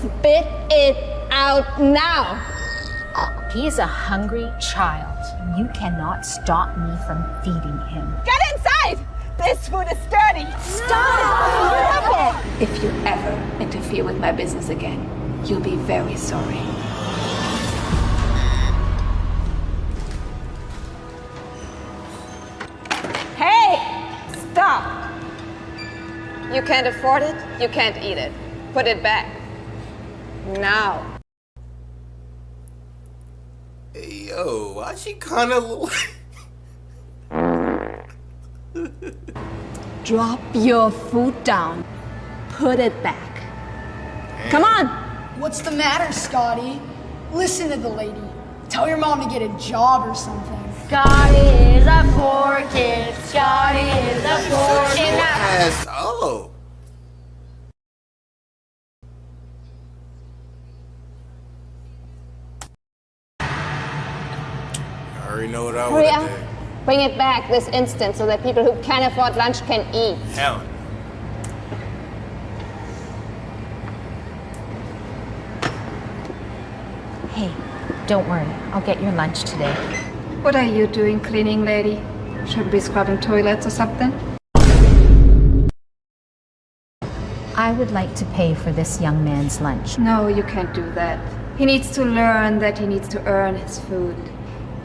Spit it out now. He's a hungry child. You cannot stop me from feeding him. Get inside! This food is dirty. Stop it! If you ever interfere with my business again, you'll be very sorry. Hey! Stop! You can't afford it, you can't eat it. Put it back. Now. Hey, yo, why she kinda look Drop your food down. Put it back. Come on! What's the matter, Scotty? Listen to the lady. Tell your mom to get a job or something. Scotty is a poor kid. Scotty is a poor kid. ass? Oh. I already know what I would Hurry have up. done. Bring it back this instant so that people who can't afford lunch can eat. Hell. Hey, don't worry. I'll get your lunch today. What are you doing, cleaning lady? Should be scrubbing toilets or something? I would like to pay for this young man's lunch. No, you can't do that. He needs to learn that he needs to earn his food.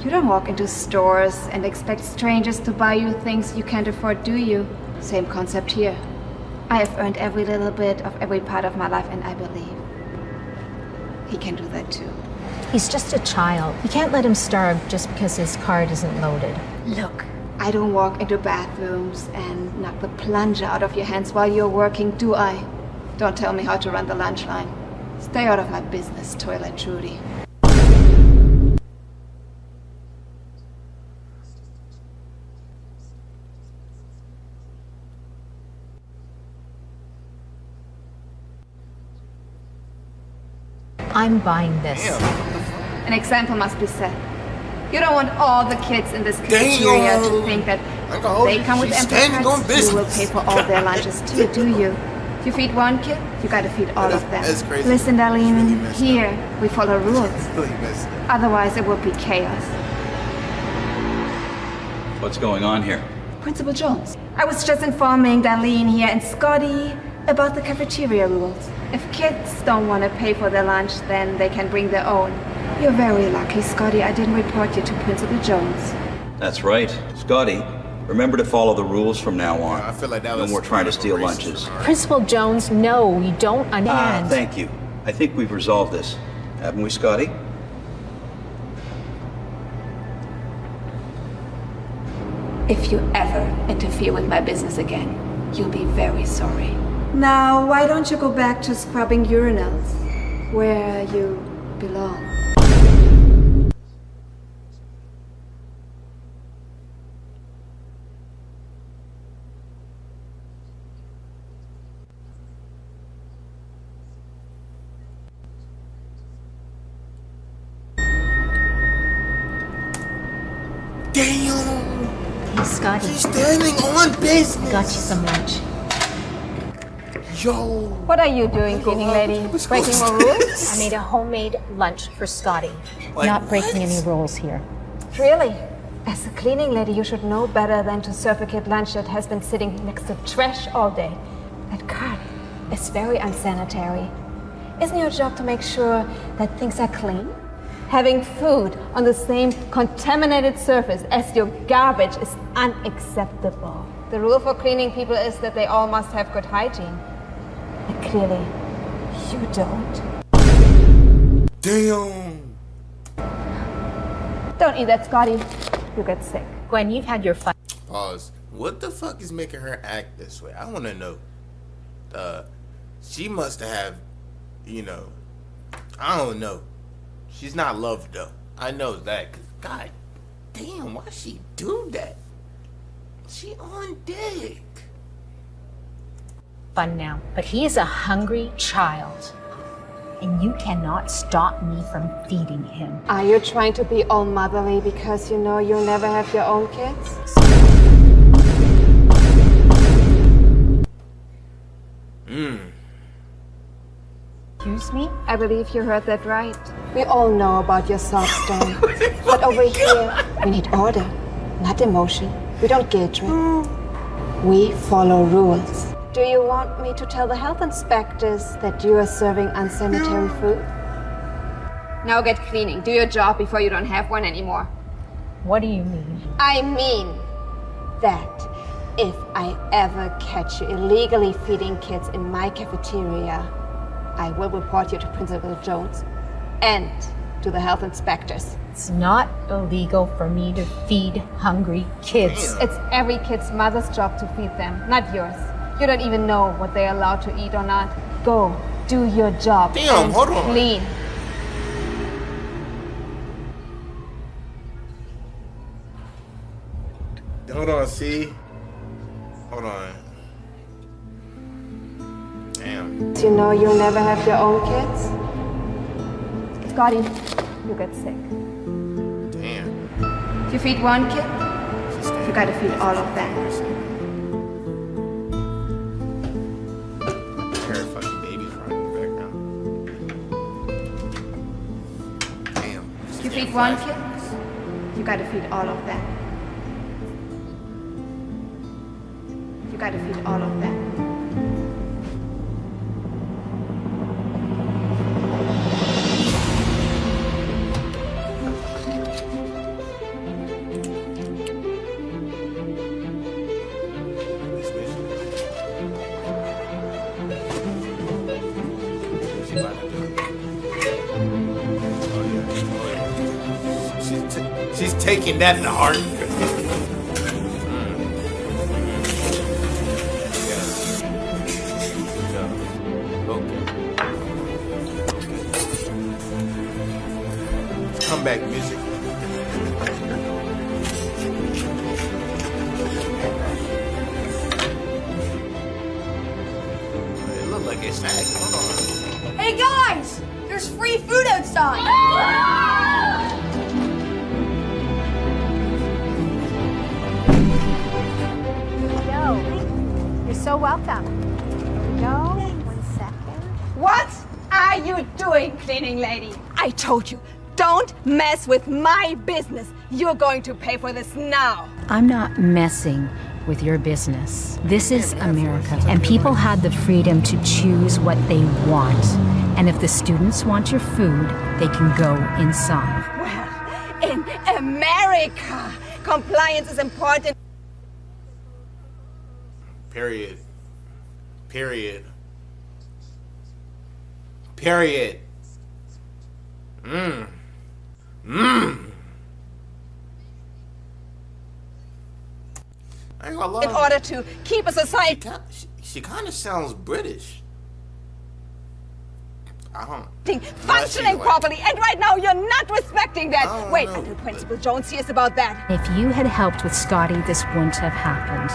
You don't walk into stores and expect strangers to buy you things you can't afford, do you? Same concept here. I have earned every little bit of every part of my life, and I believe he can do that too. He's just a child. You can't let him starve just because his card isn't loaded. Look, I don't walk into bathrooms and knock the plunger out of your hands while you're working, do I? Don't tell me how to run the lunch line. Stay out of my business, Toilet Trudy. I'm buying this. Damn. An example must be set. You don't want all the kids in this cafeteria to think that they come with She's empty standing on cards. You will business. pay for all their lunches too, do you? You feed one kid, you gotta feed all of them. That's crazy. Listen, Really Darlene, messed here we follow rules. Really messed up. Otherwise, it would be chaos. What's going on here? Principal Jones. I was just informing Darlene here and Scotty about the cafeteria rules. If kids don't want to pay for their lunch, then they can bring their own. You're very lucky, Scotty. I didn't report you to Principal Jones. That's right. Scotty, remember to follow the rules from now on. I feel like that No was more trying to kind of steal racist. lunches. Principal Jones, no, we don't understand. Thank you. I think we've resolved this. Haven't we, Scotty? If you ever interfere with my business again, you'll be very sorry. Now, why don't you go back to scrubbing urinals, where you belong? Damn. Hey, Scotty, She's standing on business. got you some lunch. Yo. What are you doing, cleaning lady? Breaking more rules? I made a homemade lunch for Scotty. Like Not breaking what? any rules here. Really? As a cleaning lady, you should know better than to serve a kid lunch that has been sitting next to trash all day. That cart is very unsanitary. Isn't your job to make sure that things are clean? Having food on the same contaminated surface as your garbage is unacceptable. The rule for cleaning people is that they all must have good hygiene. And clearly, you don't. Damn. Don't eat that, Scotty. You get sick. Gwen, you've had your fun. Pause. What the fuck is making her act this way? I want to know. She must have, I don't know. She's not loved though. I know that. Cause God damn, why she do that? She on dick. Fun now. But he is a hungry child. And you cannot stop me from feeding him. Are you trying to be all motherly because you know you'll never have your own kids? You Excuse me? I believe you heard that right. We all know about your sob story. But over here, we need order, not emotion. We don't guilt trip. We follow rules. Do you want me to tell the health inspectors that you are serving unsanitary food? Now get cleaning. Do your job before you don't have one anymore. What do you mean? I mean that if I ever catch you illegally feeding kids in my cafeteria, I will report you to Principal Jones and to the health inspectors. It's not illegal for me to feed hungry kids. It's every kid's mother's job to feed them, not yours. You don't even know what they're allowed to eat or not. Go, do your job, Damn, and hold on. clean. Hold on, see? Hold on. Damn. You know you'll never have your own kids? Scotty, you get sick. Damn. If you feed one kid, you gotta feed all of them. Terrifying babies running in the background. Damn. If you feed one kid, you gotta feed all of them. You gotta feed all of them. She's taking that in the heart. Comeback music. It look like it's snack. Hold on. Hey guys, there's free food outside. No, you're so welcome. No, 1 second. What are you doing, cleaning lady? I told you, don't mess with my business. You're going to pay for this now. I'm not messing with your business. This is America, and people had the freedom to choose what they want. And if the students want your food, they can go inside. Well, in America, compliance is important. Period. Period. Period. I ain't gonna lie. In order to keep a society She kind of sounds British. I don't. functioning properly, and right now you're not respecting that. I don't Wait know, until Principal Jones hears about that. If you had helped with Scotty, this wouldn't have happened.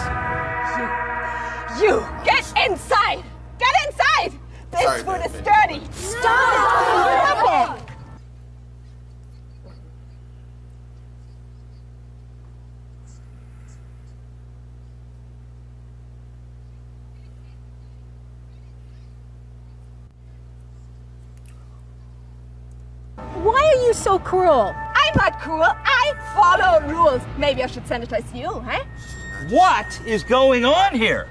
You get inside! Get inside! This Sorry, food is David. dirty! Stop it! Why are you so cruel? I'm not cruel. I follow rules. Maybe I should sanitize you, huh? What is going on here?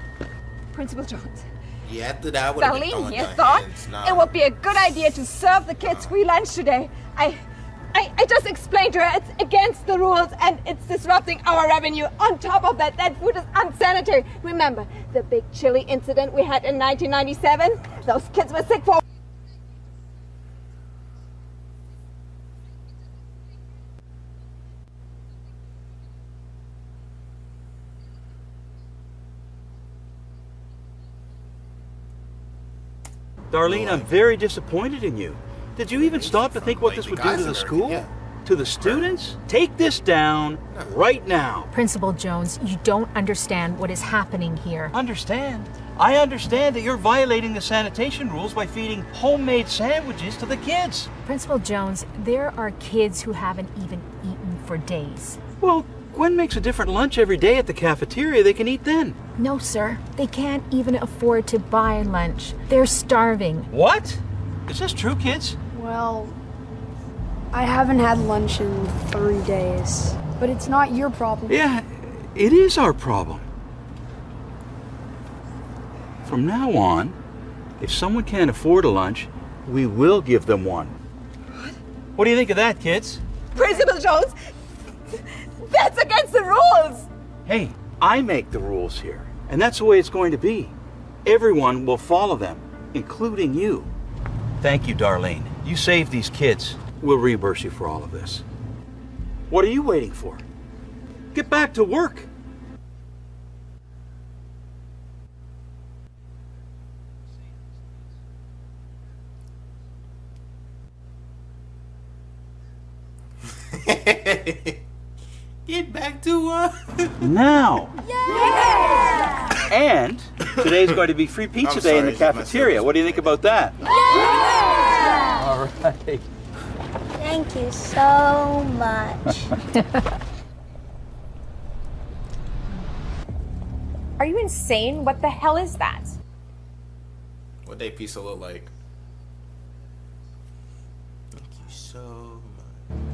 Principal Jones. Yeah, after that, I would have been Darlene throwing here the thought hands. Nah. it would be a good idea to serve the kids free lunch today. I just explained to her it's against the rules and it's disrupting our revenue. On top of that, that food is unsanitary. Remember the big chili incident we had in 1997? Those kids were sick for... Darlene, I'm very disappointed in you. Did you even stop to think what this would do to the school? Yeah. To the students? Take this down right now. Principal Jones, you don't understand what is happening here. Understand? I understand that you're violating the sanitation rules by feeding homemade sandwiches to the kids. Principal Jones, there are kids who haven't even eaten for days. Well, Gwen makes a different lunch every day at the cafeteria. They can eat then. No, sir. They can't even afford to buy lunch. They're starving. What? Is this true, kids? Well, I haven't had lunch in 3 days. But it's not your problem. Yeah, it is our problem. From now on, if someone can't afford a lunch, we will give them one. What do you think of that, kids? Principal Jones, that's against the rules. Hey, I make the rules here, and that's the way it's going to be. Everyone will follow them, including you. Thank you, Darlene. You saved these kids. We'll reimburse you for all of this. What are you waiting for? Get back to work. Get back to work. Now. Yeah! And today's going to be free pizza day in the cafeteria. What do you think about that? Yeah! All right. Thank you so much. Are you insane? What the hell is that? What day pizza look like? Thank you so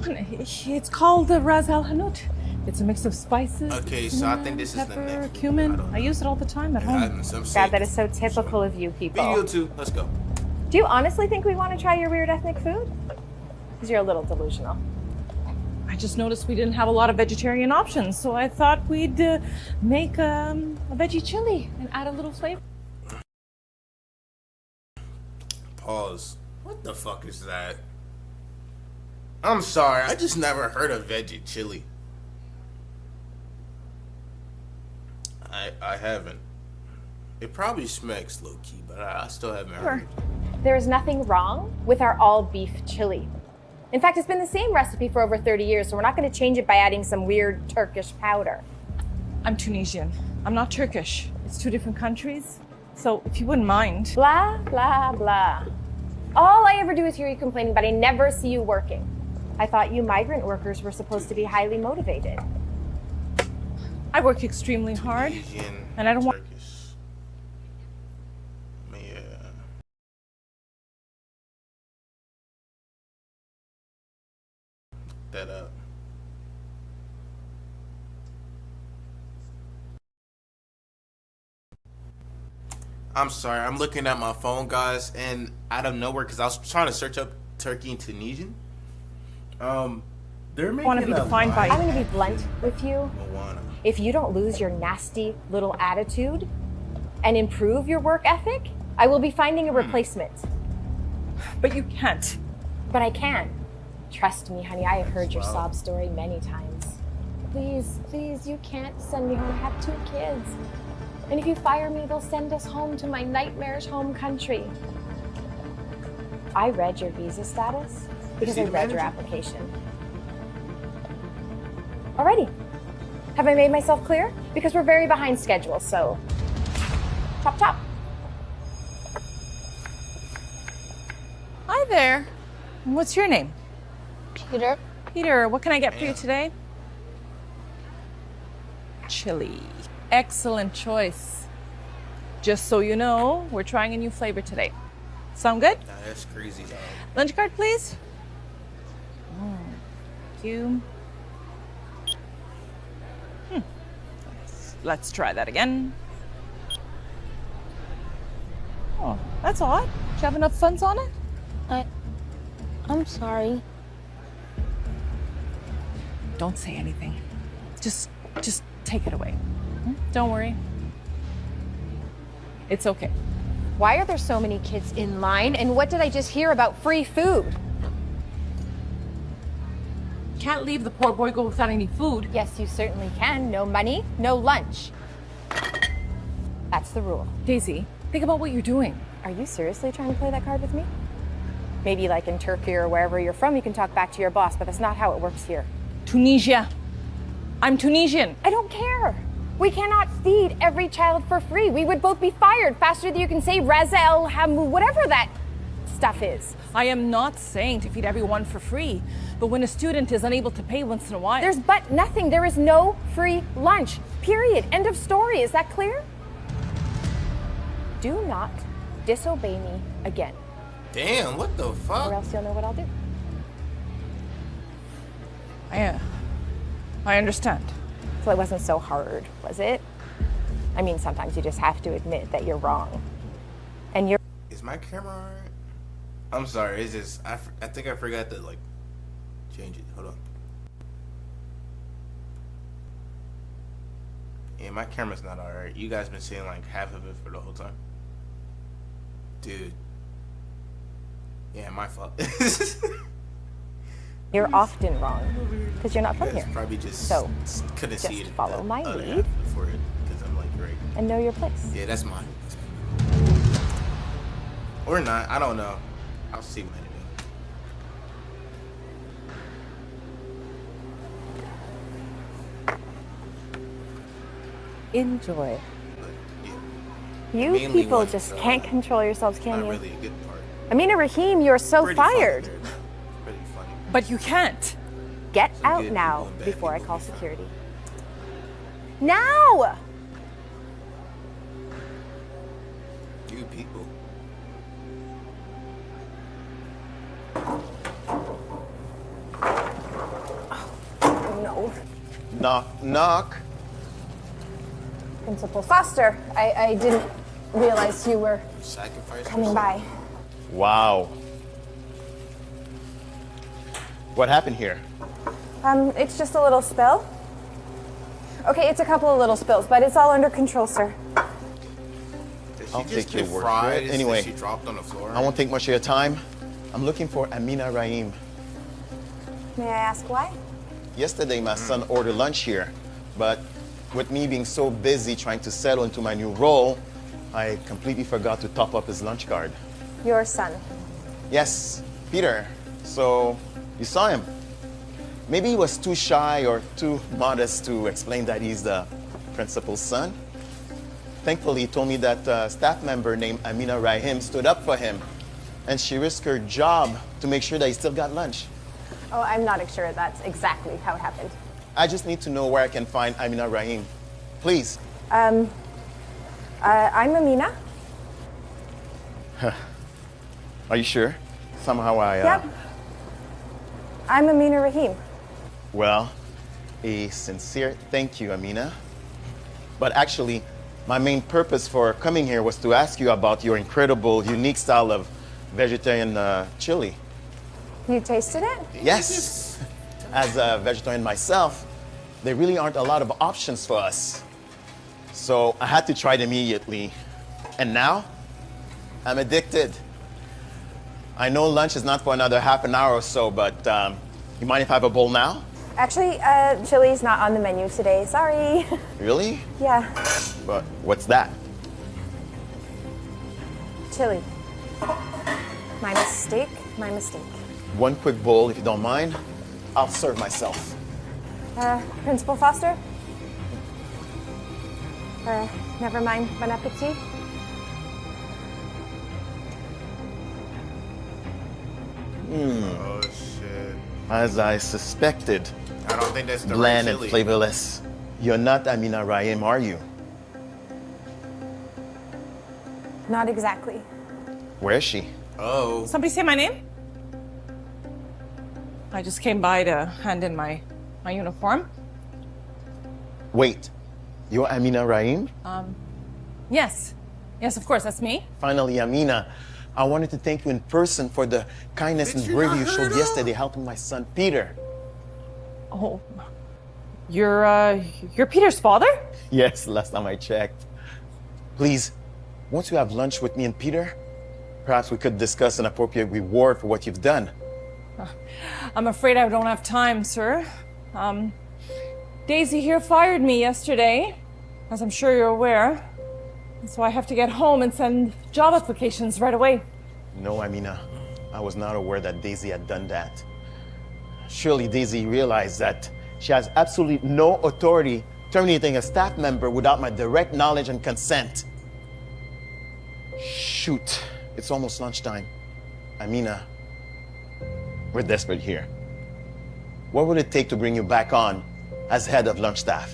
much. It's called Ras Al Hanout. It's a mix of spices. Okay, so I think this is the pepper, next cumin. I use it all the time at home. God, that is so typical of you people. Video 2, let's go. Do you honestly think we want to try your weird ethnic food? Because you're a little delusional. I just noticed we didn't have a lot of vegetarian options, so I thought we'd make a veggie chili and add a little flavor. Pause. What the fuck is that? I'm sorry, I just never heard of veggie chili. I haven't. It probably smacks low key, but I still haven't heard it. There is nothing wrong with our all beef chili. In fact, it's been the same recipe for over 30 years, so we're not going to change it by adding some weird Turkish powder. I'm Tunisian. I'm not Turkish. It's 2 different countries. So if you wouldn't mind. Blah, blah, blah. All I ever do is hear you complaining, but I never see you working. I thought you migrant workers were supposed to be highly motivated. I work extremely hard, Asian, and I don't want. Turkish. Yeah. That up. I'm sorry, I'm looking at my phone, guys, and out of nowhere, because I was trying to search up Turkey and Tunisian. They're making Want to be defined by. I'm going to be blunt with you. Moana. If you don't lose your nasty little attitude and improve your work ethic, I will be finding a replacement. But you can't. But I can. Trust me, honey, I have heard your sob story many times. Please, please, you can't send me home. I have 2 kids. And if you fire me, they'll send us home to my nightmarish home country. I read your visa status because I read your application. Alrighty. Have I made myself clear? Because we're very behind schedule, so chop chop. Hi there. What's your name? Peter? Peter, what can I get for you today? Chili. Excellent choice. Just so you know, we're trying a new flavor today. Sound good? Nah, that's crazy, dog. Lunch card, please. Thank you. Let's try that again. Oh, that's odd. Do you have enough funds on it? I'm sorry. Don't say anything. Just take it away. Don't worry. It's okay. Why are there so many kids in line? And what did I just hear about free food? Can't leave the poor boy go without any food. Yes, you certainly can. No money, no lunch. That's the rule. Daisy, think about what you're doing. Are you seriously trying to play that card with me? Maybe like in Turkey or wherever you're from, you can talk back to your boss, but that's not how it works here. Tunisia. I'm Tunisian. I don't care. We cannot feed every child for free. We would both be fired faster than you can say Reza El Hamu, whatever that stuff is. I am not saying to feed everyone for free, but when a student is unable to pay once in a while. There's but nothing. There is no free lunch. Period. End of story. Is that clear? Do not disobey me again. Damn, what the fuck? Or else you'll know what I'll do. I understand. So it wasn't so hard, was it? I mean, sometimes you just have to admit that you're wrong. And you're... Is my camera alright? I'm sorry, it's just, I think I forgot to, like, change it. Hold on. Yeah, my camera's not alright. You guys been seeing, like, half of it for the whole time? Dude. Yeah, my fault. You're often wrong, because you're not from here. Probably just So, couldn't see it. follow my other lead. half before it, because I'm like, right. And know your place. Yeah, that's mine. Or not, I don't know. I'll see what I do. Enjoy. But, yeah, You mainly people what, just can't control yourselves, can not you? really a good part. Amina Rahim, you're so Pretty funny fired. there, though. Pretty funny. But you can't. Get Some out good now people and bad before I people call be fine. security. Now! You people. No. Knock, knock. Principal Foster, I didn't realize you were Sacrifice coming yourself. by. Wow. What happened here? It's just a little spill. Okay, it's a couple of little spills, but it's all under control, sir. Did she I'll just take your get word for fries it. Anyway, that she dropped on the floor? I won't take much of your time. I'm looking for Amina Rahim. May I ask why? Yesterday, my son ordered lunch here, but with me being so busy trying to settle into my new role, I completely forgot to top up his lunch card. Your son. Yes, Peter. So, you saw him. Maybe he was too shy or too modest to explain that he's the principal's son. Thankfully, he told me that a staff member named Amina Rahim stood up for him, and she risked her job to make sure that he still got lunch. Oh, I'm not sure that's exactly how it happened. I just need to know where I can find Amina Rahim. Please. I'm Amina. Are you sure? Somehow Yep. I'm Amina Rahim. Well, a sincere thank you, Amina. But actually, my main purpose for coming here was to ask you about your incredible, unique style of vegetarian chili. You tasted it? Yes. As a vegetarian myself, there really aren't a lot of options for us. So I had to try it immediately. And now, I'm addicted. I know lunch is not for another half an hour or so, but you mind if I have a bowl now? Actually, chili's not on the menu today. Sorry. Really? Yeah, But what's that? chili. My mistake, my mistake. One quick bowl, if you don't mind. I'll serve myself. Principal Foster? Never mind. Bon appetit. Oh shit. As I suspected, I don't think that's the bland right and chili. flavorless. You're not Amina Rahim, are you? Not exactly. Where is she? Oh. Somebody say my name? I just came by to hand in my uniform. Wait, you're Amina Rahim? Yes. Yes, of course, that's me. Finally, Amina, I wanted to thank you in person for the kindness and Did you bravery not you hear showed that? yesterday helping my son Peter. Oh. You're Peter's father? Yes, last time I checked. Please, once you have lunch with me and Peter, perhaps we could discuss an appropriate reward for what you've done. I'm afraid I don't have time, sir. Daisy here fired me yesterday, as I'm sure you're aware. And so I have to get home and send job applications right away. No, Amina, I was not aware that Daisy had done that. Surely Daisy realized that she has absolutely no authority terminating a staff member without my direct knowledge and consent. Shoot, it's almost lunchtime. Amina, we're desperate here. What would it take to bring you back on as head of lunch staff?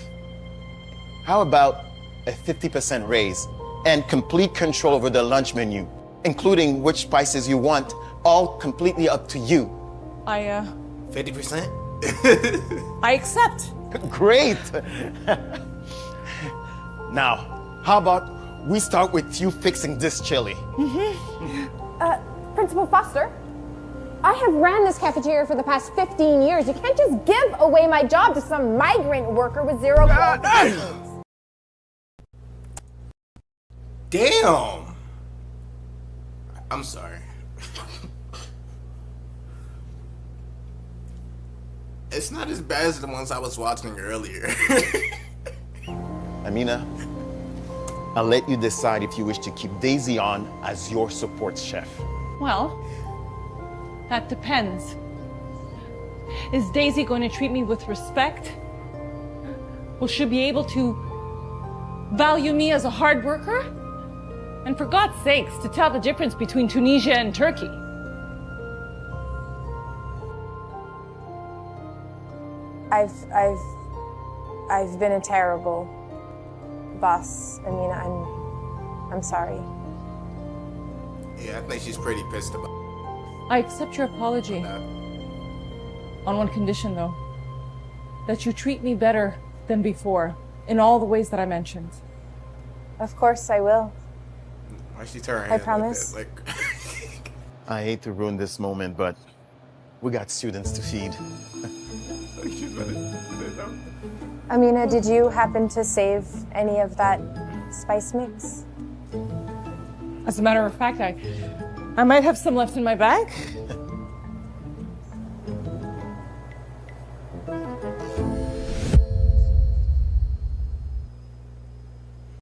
How about a 50% raise and complete control over the lunch menu? including which spices you want, all completely up to you. 50%? I accept. Great! Now, how about we start with you fixing this chili? Principal Foster, I have ran this cafeteria for the past 15 years. You can't just give away my job to some migrant worker with zero qualifications. Damn! I'm sorry. It's not as bad as the ones I was watching earlier. Amina, I'll let you decide if you wish to keep Daisy on as your support chef. Well, that depends. Is Daisy going to treat me with respect? Will she be able to value me as a hard worker? And for God's sakes, to tell the difference between Tunisia and Turkey. I've been a terrible boss. I mean, I'm sorry. Yeah, I think she's pretty pissed about I accept your apology. On one condition, though. That you treat me better than before, in all the ways that I mentioned. Of course I will. Why she turn her I head promise. like that? I hate to ruin this moment, but we got students to feed. She's gonna say no. Amina, did you happen to save any of that spice mix? As a matter of fact, I might have some left in my bag.